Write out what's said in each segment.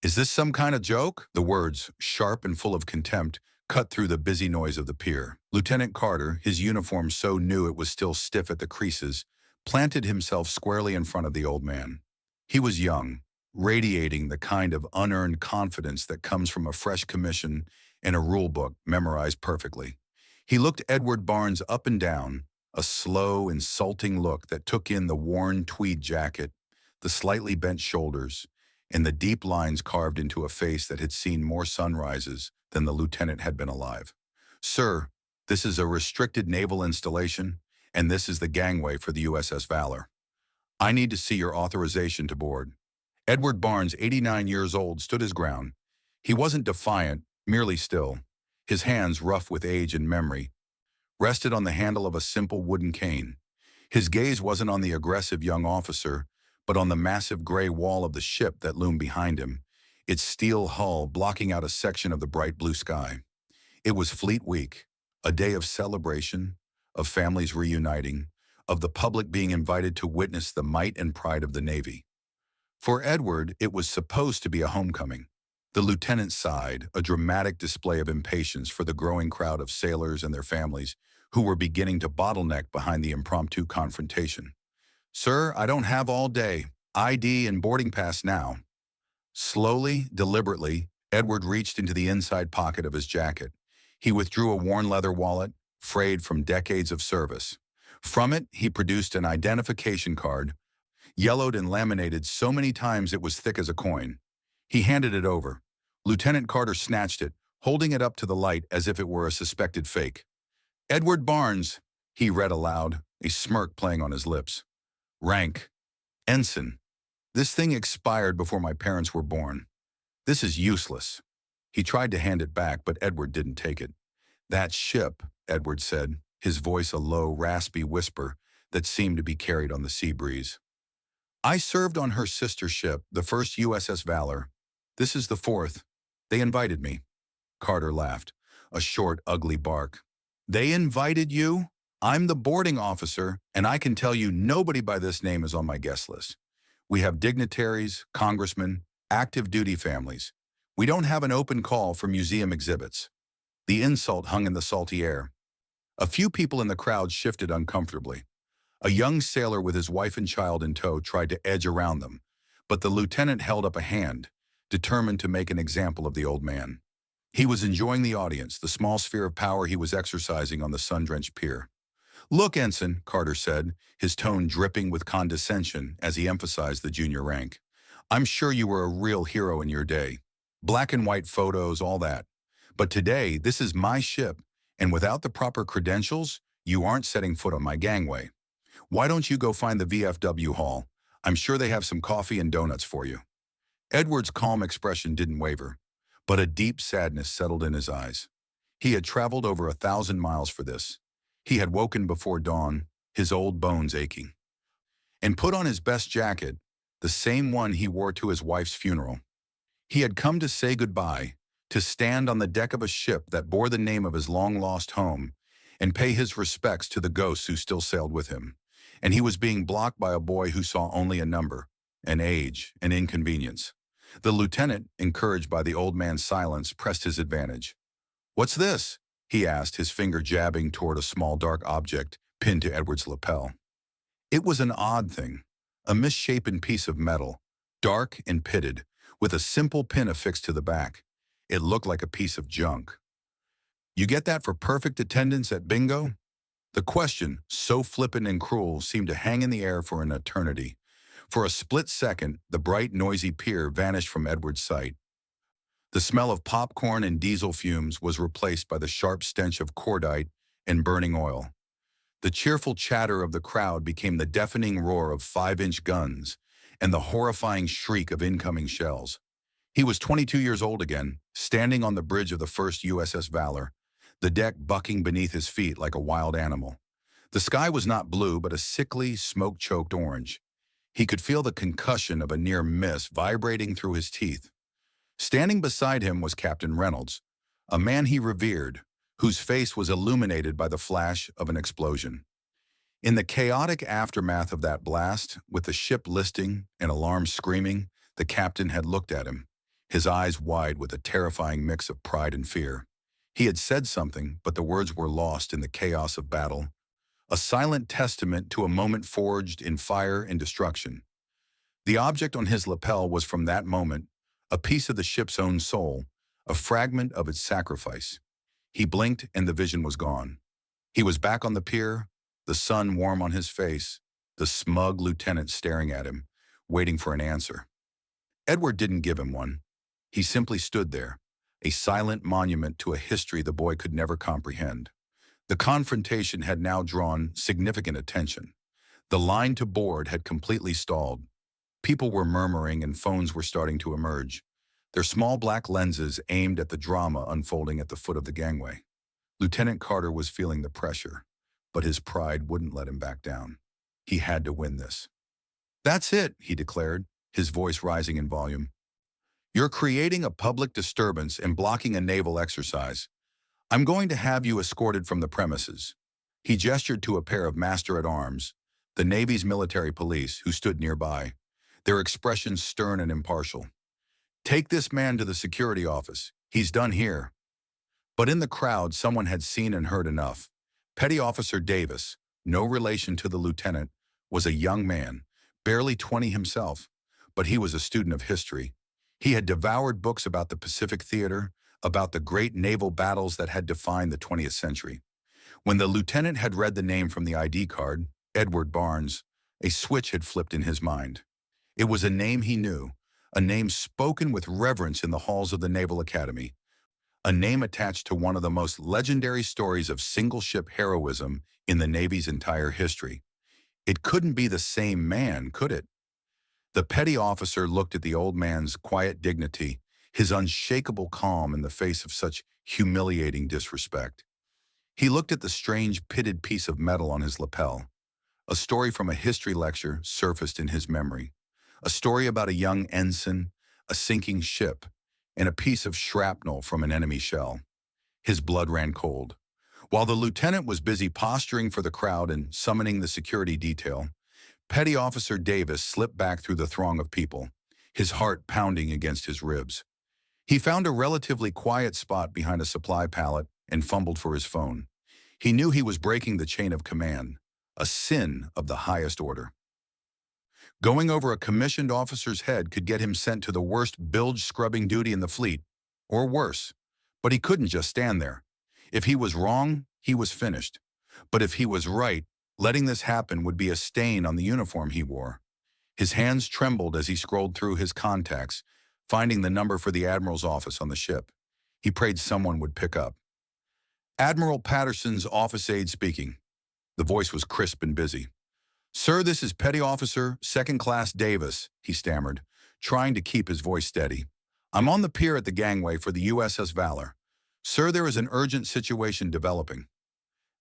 Is this some kind of joke? The words, sharp and full of contempt, cut through the busy noise of the pier. Lieutenant Carter, his uniform so new it was still stiff at the creases, planted himself squarely in front of the old man. He was young, radiating the kind of unearned confidence that comes from a fresh commission and a rule book memorized perfectly. He looked Edward Barnes up and down, a slow, insulting look that took in the worn tweed jacket, the slightly bent shoulders, and the deep lines carved into a face that had seen more sunrises than the lieutenant had been alive. "Sir, this is a restricted naval installation, and this is the gangway for the USS Valor. I need to see your authorization to board." Edward Barnes, 89 years old, stood his ground. He wasn't defiant, merely still. His hands, rough with age and memory, rested on the handle of a simple wooden cane. His gaze wasn't on the aggressive young officer, but on the massive gray wall of the ship that loomed behind him, its steel hull blocking out a section of the bright blue sky. It was Fleet Week, a day of celebration, of families reuniting, of the public being invited to witness the might and pride of the Navy. For Edward, it was supposed to be a homecoming. The lieutenant sighed, a dramatic display of impatience for the growing crowd of sailors and their families who were beginning to bottleneck behind the impromptu confrontation. "Sir, I don't have all day. ID and boarding pass now." Slowly, deliberately, Edward reached into the inside pocket of his jacket. He withdrew a worn leather wallet, frayed from decades of service. From it, he produced an identification card, yellowed and laminated so many times it was thick as a coin. He handed it over. Lieutenant Carter snatched it, holding it up to the light as if it were a suspected fake. "Edward Barnes," he read aloud, a smirk playing on his lips. "Rank, Ensign. This thing expired before my parents were born. This is useless." He tried to hand it back, but Edward didn't take it. "That ship," Edward said, his voice a low, raspy whisper that seemed to be carried on the sea breeze. "I served on her sister ship, the first USS Valor. This is the fourth. They invited me." Carter laughed, a short, ugly bark. "They invited you? I'm the boarding officer, and I can tell you nobody by this name is on my guest list. We have dignitaries, congressmen, active duty families. We don't have an open call for museum exhibits." The insult hung in the salty air. A few people in the crowd shifted uncomfortably. A young sailor with his wife and child in tow tried to edge around them, but the lieutenant held up a hand, determined to make an example of the old man. He was enjoying the audience, the small sphere of power he was exercising on the sun-drenched pier. "Look, Ensign," Carter said, his tone dripping with condescension as he emphasized the junior rank. "I'm sure you were a real hero in your day. Black and white photos, all that. But today, this is my ship, and without the proper credentials, you aren't setting foot on my gangway. Why don't you go find the VFW hall? I'm sure they have some coffee and donuts for you." Edward's calm expression didn't waver, but a deep sadness settled in his eyes. He had traveled over 1,000 miles for this. He had woken before dawn, his old bones aching, and put on his best jacket, the same one he wore to his wife's funeral. He had come to say goodbye, to stand on the deck of a ship that bore the name of his long-lost home, and pay his respects to the ghosts who still sailed with him. And he was being blocked by a boy who saw only a number, an age, an inconvenience. The lieutenant, encouraged by the old man's silence, pressed his advantage. "What's this?" he asked, his finger jabbing toward a small dark object pinned to Edward's lapel. It was an odd thing, a misshapen piece of metal, dark and pitted, with a simple pin affixed to the back. It looked like a piece of junk. "You get that for perfect attendance at bingo?" The question, so flippant and cruel, seemed to hang in the air for an eternity. For a split second, the bright, noisy pier vanished from Edward's sight. The smell of popcorn and diesel fumes was replaced by the sharp stench of cordite and burning oil. The cheerful chatter of the crowd became the deafening roar of 5-inch guns and the horrifying shriek of incoming shells. He was 22 years old again, standing on the bridge of the first USS Valor, the deck bucking beneath his feet like a wild animal. The sky was not blue, but a sickly, smoke-choked orange. He could feel the concussion of a near miss vibrating through his teeth. Standing beside him was Captain Reynolds, a man he revered, whose face was illuminated by the flash of an explosion. In the chaotic aftermath of that blast, with the ship listing and alarms screaming, the captain had looked at him. his eyes wide with a terrifying mix of pride and fear. He had said something, but the words were lost in the chaos of battle, a silent testament to a moment forged in fire and destruction. The object on his lapel was from that moment a piece of the ship's own soul, a fragment of its sacrifice. He blinked and the vision was gone. He was back on the pier, the sun warm on his face, the smug lieutenant staring at him, waiting for an answer. Edward didn't give him one. He simply stood there, a silent monument to a history the boy could never comprehend. The confrontation had now drawn significant attention. The line to board had completely stalled. People were murmuring and phones were starting to emerge, their small black lenses aimed at the drama unfolding at the foot of the gangway. Lieutenant Carter was feeling the pressure, but his pride wouldn't let him back down. He had to win this. "That's it," he declared, his voice rising in volume. "You're creating a public disturbance and blocking a naval exercise. I'm going to have you escorted from the premises." He gestured to a pair of master-at-arms, the Navy's military police, who stood nearby, their expressions stern and impartial. "Take this man to the security office. He's done here." But in the crowd, someone had seen and heard enough. Petty Officer Davis, no relation to the lieutenant, was a young man, barely 20 himself, but he was a student of history. He had devoured books about the Pacific Theater, about the great naval battles that had defined the 20th century. When the lieutenant had read the name from the ID card, Edward Barnes, a switch had flipped in his mind. It was a name he knew, a name spoken with reverence in the halls of the Naval Academy, a name attached to one of the most legendary stories of single-ship heroism in the Navy's entire history. It couldn't be the same man, could it? The petty officer looked at the old man's quiet dignity, his unshakable calm in the face of such humiliating disrespect. He looked at the strange pitted piece of metal on his lapel. A story from a history lecture surfaced in his memory. A story about a young ensign, a sinking ship, and a piece of shrapnel from an enemy shell. His blood ran cold. While the lieutenant was busy posturing for the crowd and summoning the security detail, Petty Officer Davis slipped back through the throng of people, his heart pounding against his ribs. He found a relatively quiet spot behind a supply pallet and fumbled for his phone. He knew he was breaking the chain of command, a sin of the highest order. Going over a commissioned officer's head could get him sent to the worst bilge-scrubbing duty in the fleet, or worse. But he couldn't just stand there. If he was wrong, he was finished. But if he was right, letting this happen would be a stain on the uniform he wore. His hands trembled as he scrolled through his contacts, finding the number for the Admiral's office on the ship. He prayed someone would pick up. "Admiral Patterson's office aide speaking." The voice was crisp and busy. "Sir, this is Petty Officer, Second Class Davis," he stammered, trying to keep his voice steady. "I'm on the pier at the gangway for the USS Valor. Sir, there is an urgent situation developing."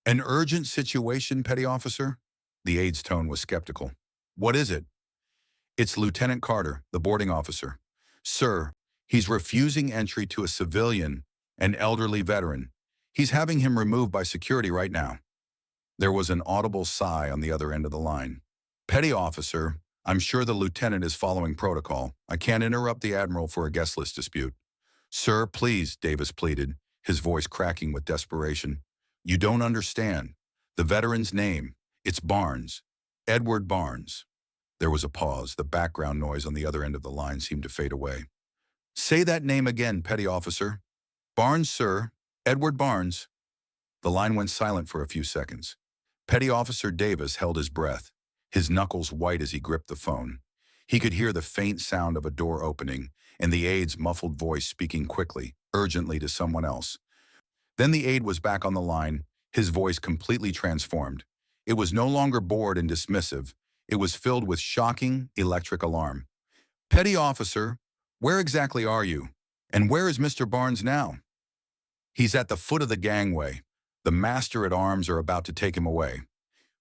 "An urgent situation, Petty Officer?" The aide's tone was skeptical. "What is it?" "It's Lieutenant Carter, the boarding officer. Sir, he's refusing entry to a civilian, an elderly veteran. He's having him removed by security right now." There was an audible sigh on the other end of the line. "Petty Officer, I'm sure the lieutenant is following protocol. I can't interrupt the Admiral for a guest list dispute." "Sir, please," Davis pleaded, his voice cracking with desperation. "You don't understand. The veteran's name, it's Barnes. Edward Barnes." There was a pause. The background noise on the other end of the line seemed to fade away. "Say that name again, Petty Officer." "Barnes, sir. Edward Barnes." The line went silent for a few seconds. Petty Officer Davis held his breath, his knuckles white as he gripped the phone. He could hear the faint sound of a door opening and the aide's muffled voice speaking quickly, urgently to someone else. Then the aide was back on the line, his voice completely transformed. It was no longer bored and dismissive. It was filled with shocking, electric alarm. "Petty Officer, where exactly are you? And where is Mr. Barnes now?" "He's at the foot of the gangway. The master-at-arms are about to take him away."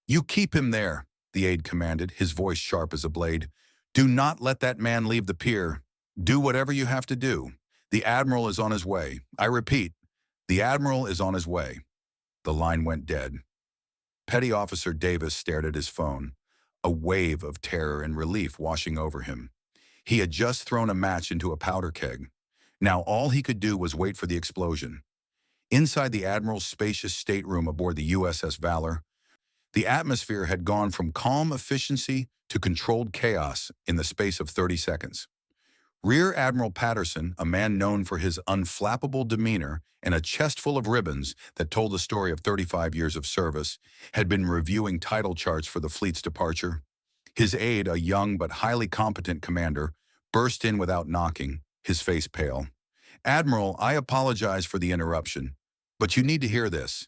"You keep him there," the aide commanded, his voice sharp as a blade. "Do not let that man leave the pier. Do whatever you have to do. The Admiral is on his way. I repeat, the Admiral is on his way." The line went dead. Petty Officer Davis stared at his phone, a wave of terror and relief washing over him. He had just thrown a match into a powder keg. Now all he could do was wait for the explosion. Inside the Admiral's spacious stateroom aboard the USS Valor, the atmosphere had gone from calm efficiency to controlled chaos in the space of 30 seconds. Rear Admiral Patterson, a man known for his unflappable demeanor and a chest full of ribbons that told the story of 35 years of service, had been reviewing title charts for the fleet's departure. His aide, a young but highly competent commander, burst in without knocking, his face pale. "Admiral, I apologize for the interruption, but you need to hear this."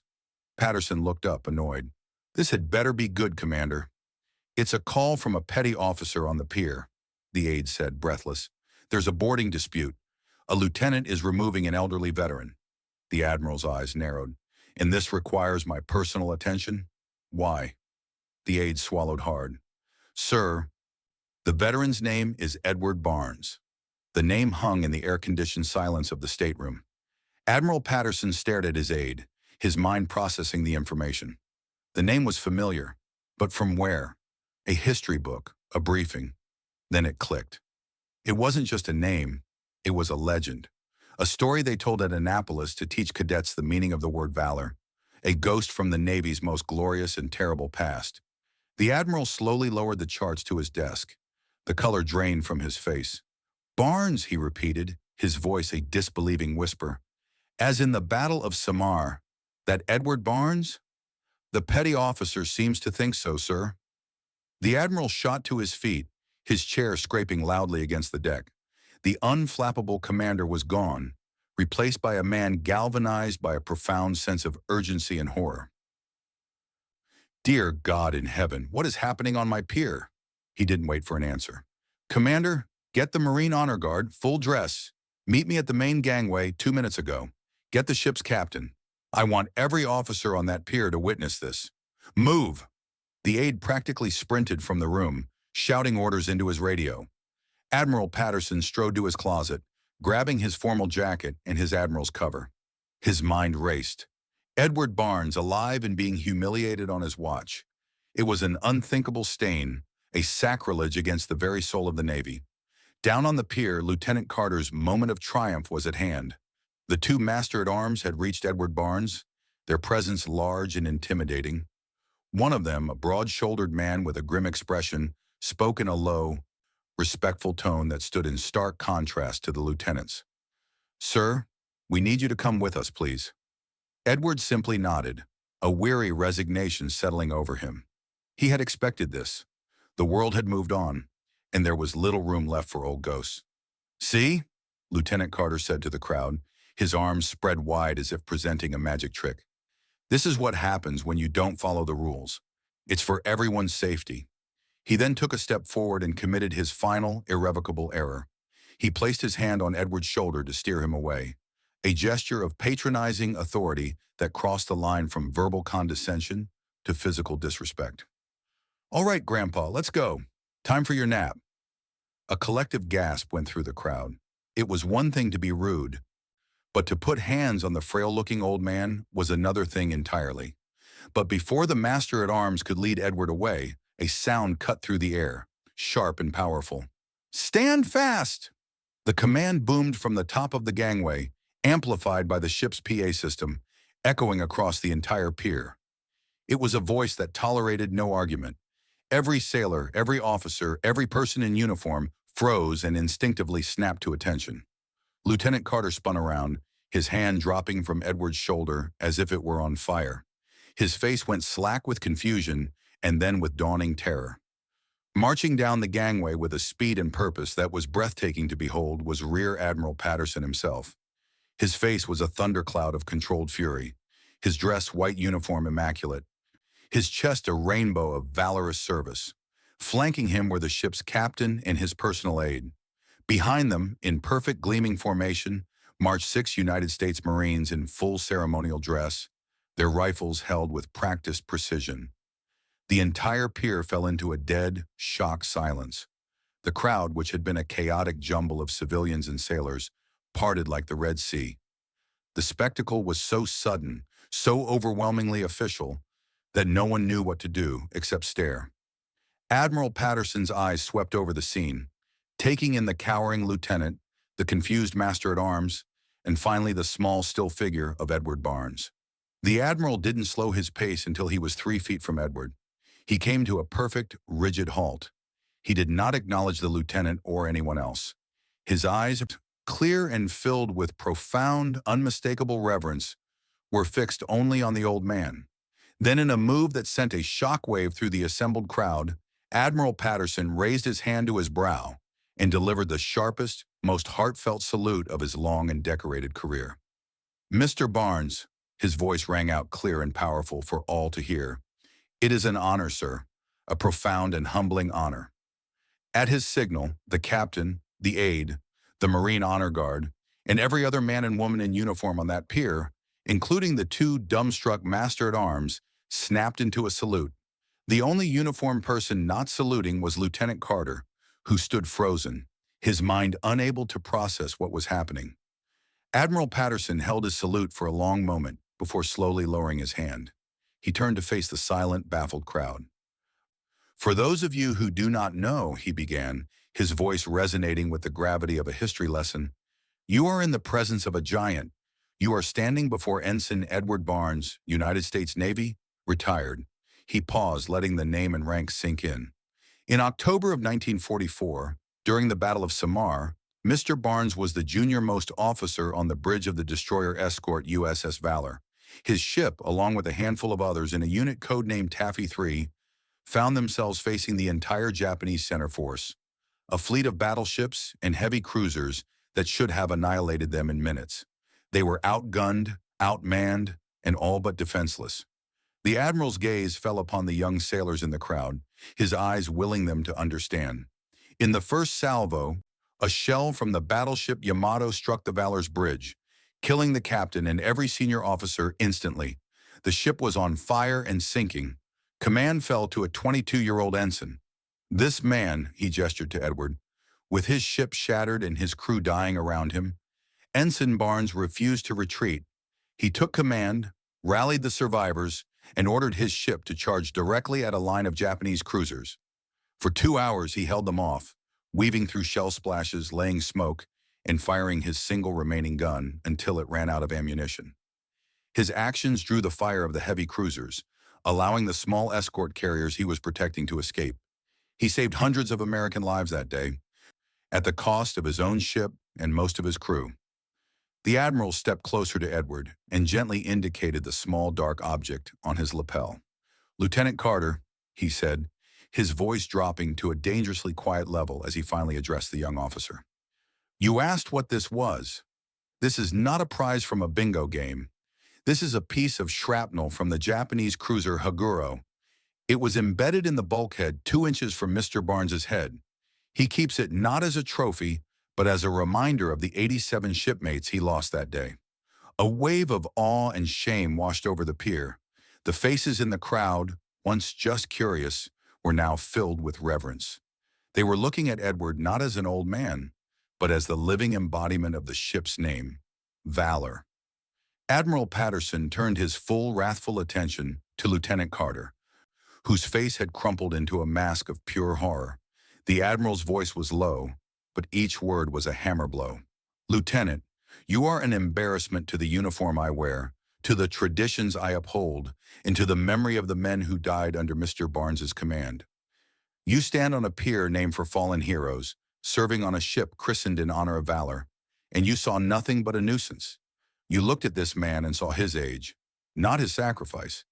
Patterson looked up, annoyed. "This had better be good, Commander." "It's a call from a petty officer on the pier," the aide said, breathless. "There's a boarding dispute. A lieutenant is removing an elderly veteran." The Admiral's eyes narrowed. "And this requires my personal attention?" "Why?" The aide swallowed hard. "Sir, the veteran's name is Edward Barnes." The name hung in the air-conditioned silence of the stateroom. Admiral Patterson stared at his aide, his mind processing the information. The name was familiar, but from where? A history book, a briefing. Then it clicked. It wasn't just a name, it was a legend. A story they told at Annapolis to teach cadets the meaning of the word valor. A ghost from the Navy's most glorious and terrible past. The Admiral slowly lowered the charts to his desk. The color drained from his face. "Barnes," he repeated, his voice a disbelieving whisper. "As in the Battle of Samar, that Edward Barnes?" "The petty officer seems to think so, sir." The Admiral shot to his feet, his chair scraping loudly against the deck. The unflappable commander was gone, replaced by a man galvanized by a profound sense of urgency and horror. "Dear God in heaven, what is happening on my pier?" He didn't wait for an answer. "Commander, get the Marine Honor Guard, full dress. Meet me at the main gangway 2 minutes ago. Get the ship's captain. I want every officer on that pier to witness this. Move!" The aide practically sprinted from the room, shouting orders into his radio. Admiral Patterson strode to his closet, grabbing his formal jacket and his admiral's cover. His mind raced. Edward Barnes alive and being humiliated on his watch. It was an unthinkable stain, a sacrilege against the very soul of the Navy. Down on the pier, Lieutenant Carter's moment of triumph was at hand. The two master-at-arms had reached Edward Barnes, their presence large and intimidating. One of them, a broad-shouldered man with a grim expression, spoke in a low, respectful tone that stood in stark contrast to the lieutenant's. "Sir, we need you to come with us, please." Edward simply nodded, a weary resignation settling over him. He had expected this. The world had moved on, and there was little room left for old ghosts. "See?" Lieutenant Carter said to the crowd, his arms spread wide as if presenting a magic trick. "This is what happens when you don't follow the rules. It's for everyone's safety." He then took a step forward and committed his final, irrevocable error. He placed his hand on Edward's shoulder to steer him away, a gesture of patronizing authority that crossed the line from verbal condescension to physical disrespect. "All right, Grandpa, let's go. Time for your nap." A collective gasp went through the crowd. It was one thing to be rude, but to put hands on the frail-looking old man was another thing entirely. But before the master-at-arms could lead Edward away, a sound cut through the air, sharp and powerful. "Stand fast!" The command boomed from the top of the gangway, amplified by the ship's PA system, echoing across the entire pier. It was a voice that tolerated no argument. Every sailor, every officer, every person in uniform froze and instinctively snapped to attention. Lieutenant Carter spun around, his hand dropping from Edward's shoulder as if it were on fire. His face went slack with confusion and then with dawning terror. Marching down the gangway with a speed and purpose that was breathtaking to behold was Rear Admiral Patterson himself. His face was a thundercloud of controlled fury, his dress white uniform immaculate, his chest a rainbow of valorous service. Flanking him were the ship's captain and his personal aide. Behind them, in perfect gleaming formation, marched 6 United States Marines in full ceremonial dress, their rifles held with practiced precision. The entire pier fell into a dead, shocked silence. The crowd, which had been a chaotic jumble of civilians and sailors, parted like the Red Sea. The spectacle was so sudden, so overwhelmingly official, that no one knew what to do except stare. Admiral Patterson's eyes swept over the scene, taking in the cowering lieutenant, the confused master-at-arms, and finally the small, still figure of Edward Barnes. The Admiral didn't slow his pace until he was 3 feet from Edward. He came to a perfect, rigid halt. He did not acknowledge the lieutenant or anyone else. His eyes, clear and filled with profound, unmistakable reverence, were fixed only on the old man. Then, in a move that sent a shockwave through the assembled crowd, Admiral Patterson raised his hand to his brow and delivered the sharpest, most heartfelt salute of his long and decorated career. "Mr. Barnes," his voice rang out clear and powerful for all to hear, "it is an honor, sir, a profound and humbling honor." At his signal, the captain, the aide, the Marine Honor Guard, and every other man and woman in uniform on that pier, including the two dumbstruck master-at-arms, snapped into a salute. The only uniformed person not saluting was Lieutenant Carter, who stood frozen, his mind unable to process what was happening. Admiral Patterson held his salute for a long moment before slowly lowering his hand. He turned to face the silent, baffled crowd. "For those of you who do not know," he began, his voice resonating with the gravity of a history lesson, "you are in the presence of a giant. You are standing before Ensign Edward Barnes, United States Navy, retired." He paused, letting the name and rank sink in. In October of 1944, during the Battle of Samar, Mr. Barnes was the junior-most officer on the bridge of the destroyer escort USS Valor. His ship, along with a handful of others in a unit codenamed Taffy 3, found themselves facing the entire Japanese center force, a fleet of battleships and heavy cruisers that should have annihilated them in minutes. They were outgunned, outmanned, and all but defenseless. The Admiral's gaze fell upon the young sailors in the crowd, his eyes willing them to understand. In the first salvo, a shell from the battleship Yamato struck the Valor's bridge, killing the captain and every senior officer instantly. The ship was on fire and sinking. Command fell to a 22-year-old ensign. This man, he gestured to Edward, with his ship shattered and his crew dying around him, Ensign Barnes refused to retreat. He took command, rallied the survivors, and ordered his ship to charge directly at a line of Japanese cruisers. For 2 hours he held them off, weaving through shell splashes, laying smoke, and firing his single remaining gun until it ran out of ammunition. His actions drew the fire of the heavy cruisers, allowing the small escort carriers he was protecting to escape. He saved hundreds of American lives that day, at the cost of his own ship and most of his crew. The Admiral stepped closer to Edward and gently indicated the small dark object on his lapel. "Lieutenant Carter," he said, his voice dropping to a dangerously quiet level as he finally addressed the young officer. "You asked what this was. This is not a prize from a bingo game. This is a piece of shrapnel from the Japanese cruiser Haguro. It was embedded in the bulkhead 2 inches from Mr. Barnes's head. He keeps it not as a trophy, but as a reminder of the 87 shipmates he lost that day." A wave of awe and shame washed over the pier. The faces in the crowd, once just curious, were now filled with reverence. They were looking at Edward not as an old man, but as the living embodiment of the ship's name, Valor. Admiral Patterson turned his full, wrathful attention to Lieutenant Carter, whose face had crumpled into a mask of pure horror. The Admiral's voice was low, but each word was a hammer blow. "Lieutenant, you are an embarrassment to the uniform I wear, to the traditions I uphold, and to the memory of the men who died under Mr. Barnes's command. You stand on a pier named for fallen heroes, serving on a ship christened in honor of Valor, and you saw nothing but a nuisance. You looked at this man and saw his age, not his sacrifice.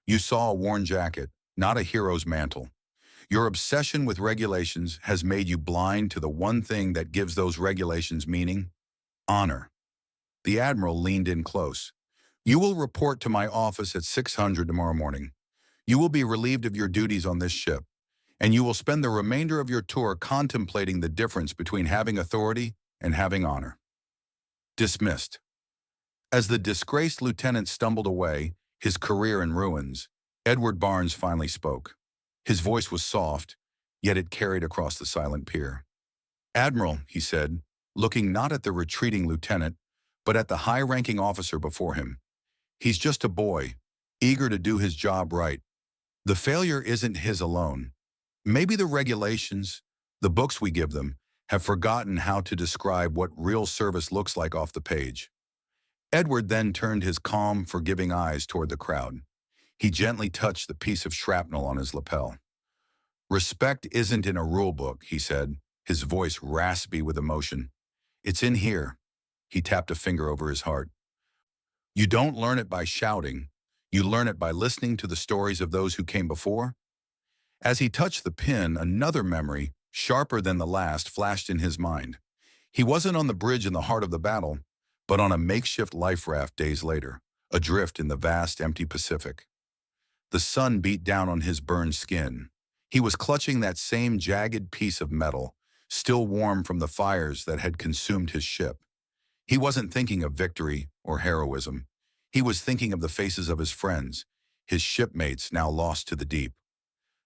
You saw a worn jacket, not a hero's mantle. Your obsession with regulations has made you blind to the one thing that gives those regulations meaning: honor." The Admiral leaned in close. "You will report to my office at 600 tomorrow morning. You will be relieved of your duties on this ship, and you will spend the remainder of your tour contemplating the difference between having authority and having honor." Dismissed. As the disgraced lieutenant stumbled away, his career in ruins, Edward Barnes finally spoke. His voice was soft, yet it carried across the silent pier. "Admiral," he said, looking not at the retreating lieutenant, but at the high-ranking officer before him. "He's just a boy, eager to do his job right. The failure isn't his alone. Maybe the regulations, the books we give them, have forgotten how to describe what real service looks like off the page. Edward then turned his calm, forgiving eyes toward the crowd. He gently touched the piece of shrapnel on his lapel. "Respect isn't in a rule book," he said, his voice raspy with emotion. "It's in here." He tapped a finger over his heart. "You don't learn it by shouting. You learn it by listening to the stories of those who came before." As he touched the pin, another memory, sharper than the last, flashed in his mind. He wasn't on the bridge in the heart of the battle, but on a makeshift life raft days later, adrift in the vast, empty Pacific. The sun beat down on his burned skin. He was clutching that same jagged piece of metal, still warm from the fires that had consumed his ship. He wasn't thinking of victory or heroism. He was thinking of the faces of his friends, his shipmates now lost to the deep.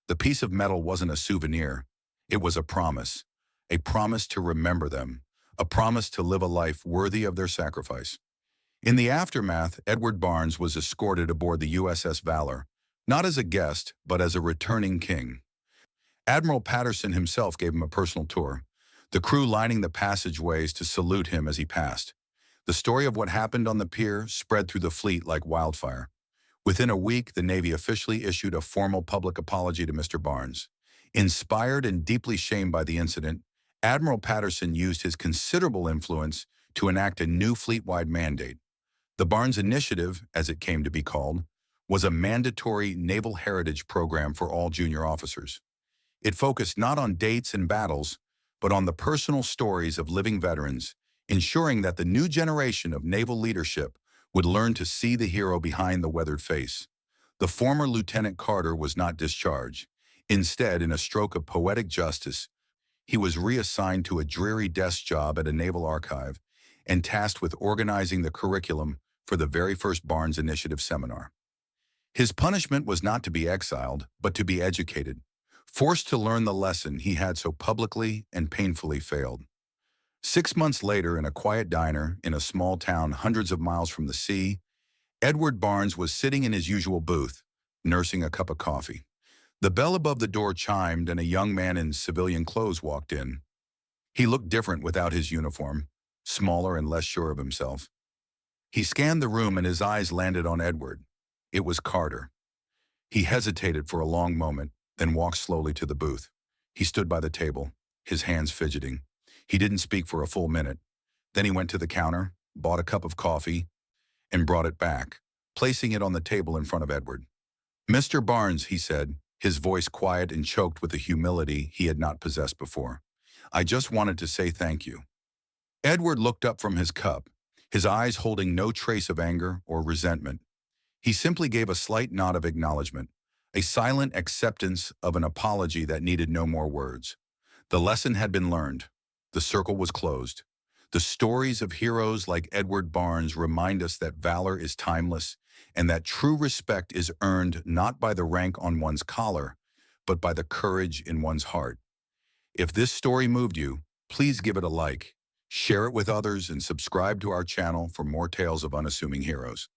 The piece of metal wasn't a souvenir. It was a promise to remember them, a promise to live a life worthy of their sacrifice. In the aftermath, Edward Barnes was escorted aboard the USS Valor, not as a guest, but as a returning king. Admiral Patterson himself gave him a personal tour, the crew lining the passageways to salute him as he passed. The story of what happened on the pier spread through the fleet like wildfire. Within a week, the Navy officially issued a formal public apology to Mr. Barnes. Inspired and deeply shamed by the incident, Admiral Patterson used his considerable influence to enact a new fleet-wide mandate. The Barnes Initiative, as it came to be called, was a mandatory naval heritage program for all junior officers. It focused not on dates and battles, but on the personal stories of living veterans, ensuring that the new generation of naval leadership would learn to see the hero behind the weathered face. The former Lieutenant Carter was not discharged. Instead, in a stroke of poetic justice, he was reassigned to a dreary desk job at a naval archive and tasked with organizing the curriculum for the very first Barnes Initiative seminar. His punishment was not to be exiled, but to be educated, forced to learn the lesson he had so publicly and painfully failed. 6 months later, in a quiet diner in a small town hundreds of miles from the sea, Edward Barnes was sitting in his usual booth, nursing a cup of coffee. The bell above the door chimed and a young man in civilian clothes walked in. He looked different without his uniform, smaller and less sure of himself. He scanned the room and his eyes landed on Edward. It was Carter. He hesitated for a long moment, then walked slowly to the booth. He stood by the table, his hands fidgeting. He didn't speak for a full minute. Then he went to the counter, bought a cup of coffee, and brought it back, placing it on the table in front of Edward. "Mr. Barnes," he said, his voice quiet and choked with a humility he had not possessed before. "I just wanted to say thank you." Edward looked up from his cup, his eyes holding no trace of anger or resentment. He simply gave a slight nod of acknowledgement, a silent acceptance of an apology that needed no more words. The lesson had been learned. The circle was closed. The stories of heroes like Edward Barnes remind us that valor is timeless and that true respect is earned not by the rank on one's collar, but by the courage in one's heart. If this story moved you, please give it a like, share it with others, and subscribe to our channel for more tales of unassuming heroes.